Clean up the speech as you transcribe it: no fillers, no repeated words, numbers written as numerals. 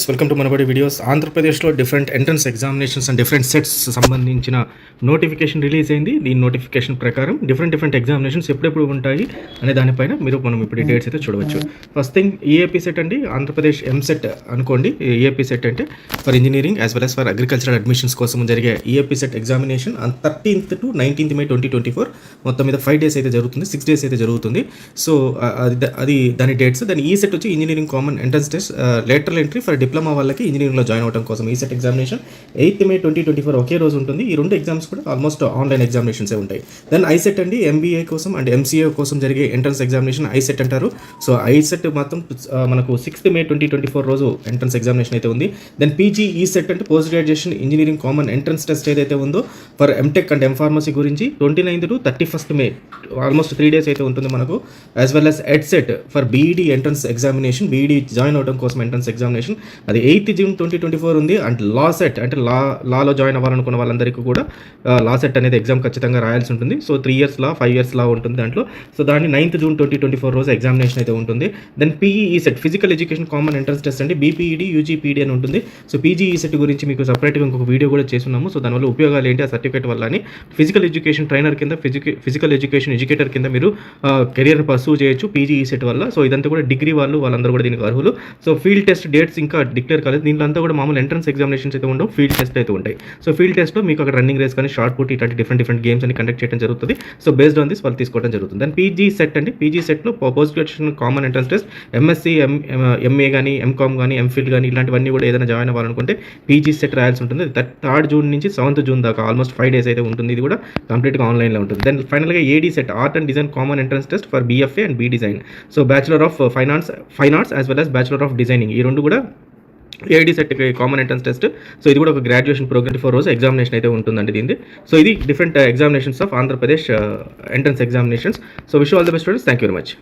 Welcome to Manabadi videos. ఆంధ్రప్రదేశ్లో different entrance examinations and different sets సంబంధించిన notification release అయింది. దీని నోటిఫికేషన్ ప్రకారం డిఫరెంట్ ఎగ్జామినేషన్స్ ఎప్పుడెప్పుడు ఉంటాయి అనే దానిపైన మనం ఇప్పుడు డేట్స్ అయితే చూడవచ్చు. ఫస్ట్ థింగ్ ఈఏపీ సెట్ అండి, ఆంధ్రప్రదేశ్ ఎంసెట్ అనుకోండి. ఈఏపీ సెట్ అంటే for engineering as well as for agricultural admissions కోసం జరిగే EAP set examination 13th to 19th May 2024 మొత్తం మీద 5 days అయితే జరుగుతుంది, 6 days అయితే జరుగుతుంది. సో అది దాని డేట్స్. దాని ఈ సెట్ వచ్చి engineering common entrance test lateral entry for diploma వాళ్ళకి ఇంజనీరింగ్లో జాయిన్ అవడం కోసం ఈ సెట్ ఎగ్జామినేషన్ 8th May 2024 ఒకే రోజు ఉంటుంది. ఈ రెండు ఎగ్జామ్స్ కూడా ఆల్మోస్ట్ ఆన్లైన్ ఎగ్జామినేషన్సే ఉంటాయి. దెన్ ఐసెట్ అండి, ఎంబీఏ కోసం అండ్ ఎంసీఏ కోసం జరిగే ఎంట్రన్స్ ఎగ్జామినేషన్ ఐసెట్ అంటారు. సో ఐసెట్ మాత్రం మనకు 6th May 2024 రోజు ఎంట్రన్స్ ఎగ్జామినేషన్ అయితే ఉంది. దెన్ పీజీ ఈ సెట్ అంటే post graduation engineering common entrance test ఏదైతే ఉందో ఫర్ ఎంటెక్ అండ్ ఎంఫార్మసీ గురించి 29th to 31st May almost 3 days అయితే ఉంటుంది మనకు. As well as EdCET for BEd entrance examination, BEd join అవడం కోసం ఎంట్రన్స్ ఎగ్జామినేషన్ అది 8th June 2024 ఉంది. అండ్ లా సెట్ అంటే లాలో జాయిన్ అవ్వాలనుకున్న వాళ్ళందరికీ కూడా లా సెట్ అనేది ఎగ్జామ్ ఖచ్చితంగా రాయాల్సి ఉంటుంది. సో 3 years లా 5 years లా ఉంటుంది దాంట్లో. సో దాన్ని 9th June 2024 రోజు ఎగ్జామినేషన్ అయితే ఉంటుంది. Then PEE set physical education common entrance test అండి, బీపీఈడీ యూజీపీడీ అని ఉంటుంది. సో పీజీఈ సెట్ గురించి మీకు సపరేట్గా ఇంకొక వీడియో కూడా చేస్తున్నాము. సో దానివల్ల ఉపయోగాలు ఏంటి, ఆ సర్టిఫికేట్ వల్ల అని. ఫిజికల్ ఎడ్యుకేషన్ ట్రైనర్ కింద, ఫిజికల్ ఎడ్యుకేషన్ ఎడ్యుకేటర్ కింద మీరు కెరియర్ పర్సూ చేయొచ్చు పీజీఈ సెట్ వల్ల. సో ఇదంతా కూడా డిగ్రీ వాళ్ళందరూ కూడా దీనికి అర్హులు. సో ఫీల్డ్ టెస్ట్ డేట్స్ ఇంకా డిక్లేర్ కాలేదు. దీంట్లో అంతా కూడా మామూలు ఎంట్రన్స్ ఎగ్జామినేషన్స్ అయితే ఉండవు, ఫీల్డ్ టెస్ట్ అయితే ఉంటాయి. సో ఫీల్డ్ టెస్ట్లో మీకు అక్కడ రన్నింగ్ రేస్ కానీ షార్ట్ పుట్ ఇట్లాంటి డిఫరెంట్ గేమ్స్ అని కండక్ట్ చేయడం జరుగుతుంది. సో బేస్డ్ ఆన్ దిస్ వాళ్ళు తీసుకోవడం జరుగుతుంది. దాని పీజీ సెట్ అండి, పీజీ సెట్లో post graduation common entrance test MSc, MA కానీ, ఎంకామ్ కానీ, ఎంఫిల్ కానీ ఇలాంటివన్నీ కూడా ఏదైనా జాయిన్ అవ్వాలనుకుంటే పీజీ సెట్ రాయాల్సి ఉంటుంది. 3rd June నుంచి 7th June దాకా ఆల్మోస్ట్ 5 days అయితే ఉంటుంది. ఇది కూడా కంప్లీట్గా ఆన్లైన్లో ఉంటుంది. దెన్ ఫైనల్గా AD set art and design common entrance test for BFA and B design. So bachelor of fine arts as well as bachelor of designing, ఈ రెండు కూడా AD set common entrance test. So ఇది కూడా ఒక graduation programme 4 రోజు examination అయితే ఉంటుందండి దీనిది. సో ఇది different examinations of Andhra Pradesh entrance examinations. So wish all the best students. Thank you very much.